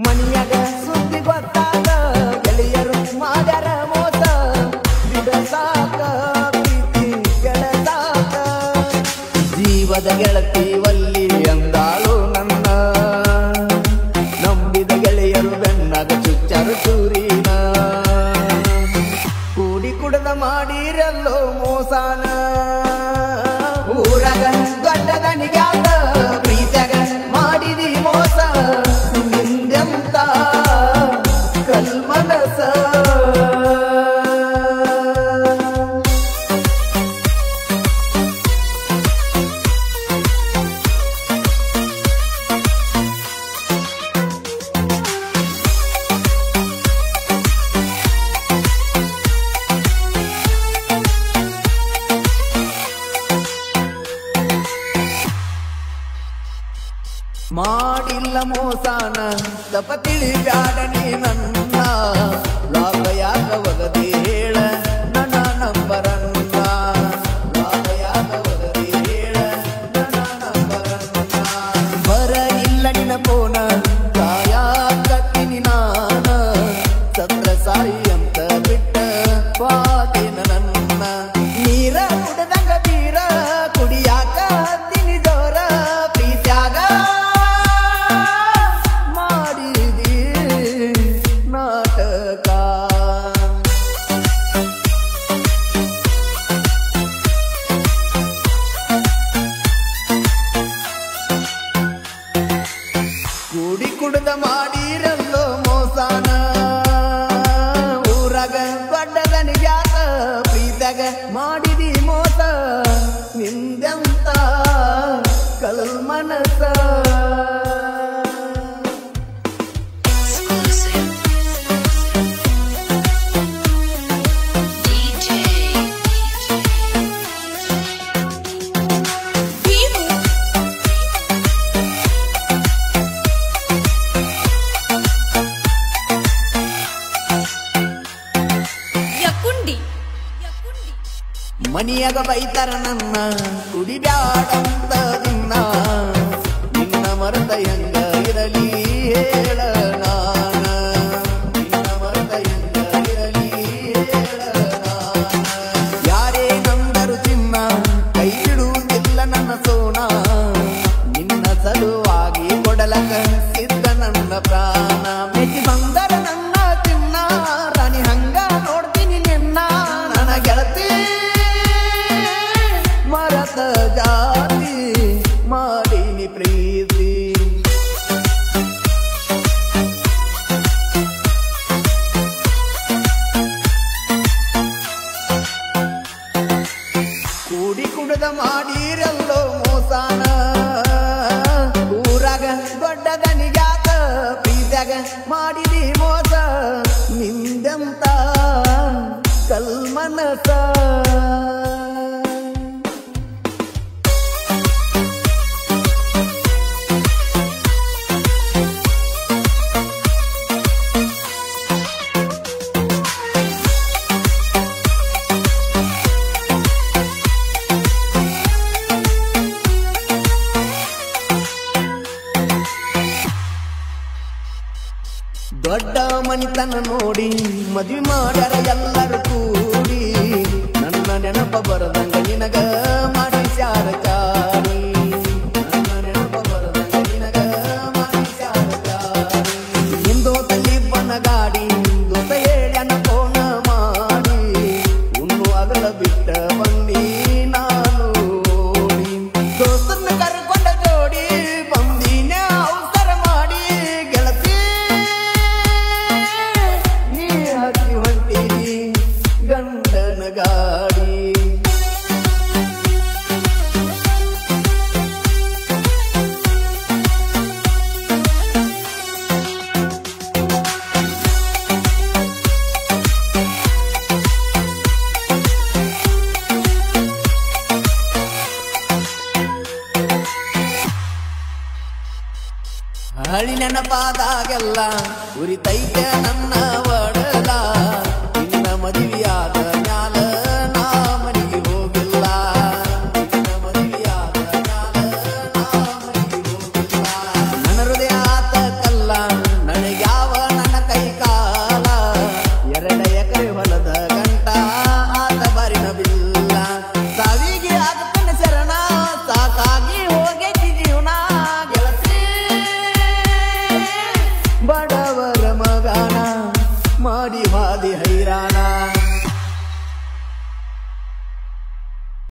ಮನಿಯಾಗ ಸುದ್ದಿ ಗೊತ್ತಾಗ ಗೆಳೆಯರು ಮಾಡ್ಯಾರ ಮೋಸ ಬಿಡಸಾಕ ಪ್ರೀತಿ ಗೆಳಸಾಕ ಜೀವದ ಗೆಳತಿ ವಲ್ಲಿ ಅಂದಾಳು ನನ್ನ ನಂಬಿದ ಗೆಳೆಯರು ಬೆನ್ನಾಗ ಚುಚ್ಚಾರು ಚೂರಿನ ಕೂಡಿ ಕುಡದ ಮಾಡಿರಲ್ಲೋ ಮೋಸಾನ ಊರಾಗ ದೊಡ್ಡದನಿಗ್ಯಾತ ಪ್ರೀತ್ಯಾಗ ಮಾಡಿದಿ ಮೋಸ ನಿಂದೆಂತ ಕಲ್ಮನಸ ಮಾಡಿಲ್ಲ ಮೋಸಾನ ತಪ ತಿಳಿಬ್ಯಾಡ ನೀ ನನ್ನ ರಾಗಯಾಗ ಒಗದಿ ಹೇಳ ನನ್ನ ನಂಬರನ್ನ ರಾಗಯಾಗ ಒಗದಿ ಹೇಳ ನನ್ನ ನಂಬರನ್ನ ಬರ ಇಲ್ಲ ನಿನ್ನ ಪೋನ ಕಾಯಾಕತ್ತೀನಿ ನಾನ ಸತ್ರ ಸಾಯಿ ಅಂತ ಬಿಟ್ಟ ಪಾದೇನ ನನ್ನ ನೀರ ಕುಡದಂಗ ಬೀರ ಕುಡಿಯಾಕ ಹತ್ತೀನಿ ಜೋರ ಪ್ರೀತ್ಯಾಗ ಕೂಡಿ ಕುಡ್ದ ಮಾಡಿರಲ್ಲೋ ಮೋಸಾನ ಊರಾಗ ದೊಡ್ಡದನಿಗ್ಯಾತ ಪ್ರೀತ್ಯಾಗ ಮಾಡಿದಿ ಮೋಸ ನಿಂದೆಂತ ಕಲ್ಮನಸ ಮನಿಯಾಗ ಬೈತಾರ ನನ್ನ ಕುಡಿಬ್ಯಾಡಂತ ದಿನ ನಿನ್ನ ಮರೆತ ಹೆಂಗ ಇರಲಿ ಹೇಳ ನಾನ ನಿನ್ನ ಮರೆತ ಹೆಂಗ ಇರಲಿ ಹೇಳ ನಾನ ಯಾರೇ ನಂದರು ಚಿನ್ನ ಕೈ ಬಿಡುವುದಿಲ್ಲ ನನ್ನ ಸೋನ ನಿನ್ನ ಸಲುವಾಗಿ ಕೊಡಲಕ ಸಿದ್ಧ ನನ್ನ ಪ್ರಾಣ ಮೆಚ್ಚಿ ಬಂದರ ನನ್ನ ಚಿನ್ನ ರಾಣಿ ಹಂಗ ನೋಡ್ತೀನಿ ನಿನ್ನ ನನ್ನ ಗೆಳತಿ ಮರತ ಜಾತಿ ಮಾಡಿನಿ ಪ್ರೀತಿ ಕೂಡಿ ಕುಡದ ಮಾಡಿರಲ್ಲೋ ಮೋಸಾನ ಊರಾಗ ದೊಡ್ಡದನಿಗ್ಯಾತ ಪ್ರೀತ್ಯಾಗ ಮಾಡಿದಿ ಮೋಸ ನಿಂದೆಂತ ಕಲ್ಮನಸ ದೊಡ್ಡ ಮನಿತನ ನೋಡಿ ಮದ್ವಿ ಮಾಡ್ಯಾರ ಎಲ್ಲರೂ ಕೂಡಿ ನನ್ನ ನೆನಪ ಬರದಂಗ ನಿನಗ ಮಾಡಿಸ್ಯಾರ ಚಾರಿ ನನ್ನ ನೆನಪ ಬರದಂಗ ನಿನಗ ಮಾಡಿಸ್ಯಾರ ಚಾರಿ ಹಿಂದೋ ತಲ್ಲಿ ಬನಗಾಡಿ ದೋಸ ಹೇಳ್ಯಾನ ಫೋನ ಮಾಡಿ ಉಣ್ಣು ಅಗಲ ಬಿಟ್ಟ ಬಂದಿ ನಾನು ಓಡಿ ದೋಸ್ತನ್ನ ಕರ್ಕೊಂಡ ಜೋಡಿ ಬಂದಿನ ಅವಸರ ಮಾಡಿ ಗೆಳತಿ ನೀ ಹಾಕಿ ಹೊಂಟಿನಿ ಗಂಡನ ಗಾಡಿ ಮಳಿ ನೆನಪಾದಾಗೆಲ್ಲ ಉರಿತೈತೆ ನನ್ನ ಒಡಲ ನಿನ್ನ ಮದುವೆಯಾದ ಮ್ಯಾಲ ನಾ ಮನೆಗೆ ಹೋಗಿಲ್ಲ ನಿನ್ನ ಮದುವೆಯಾದ ಮ್ಯಾಲ ನಾ ಮನೆಗೆ ಹೋಗಿಲ್ಲ ನನ್ನ ಹೃದಯ ಆತ ಕಲ್ಲ ನನಗ್ಯಾವ ನನ್ನ ಕೈ ಕಾಲ 2 ಎಕರೆ ಹೊಲದ ಗಂಟ ಆತ ಬಾರಿನ ಬಿಲ್ಲ ಸಾವಿಗೆ ಆತನ ಶರಣ ಸಾಕಾಗಿ ಹೋಗಿ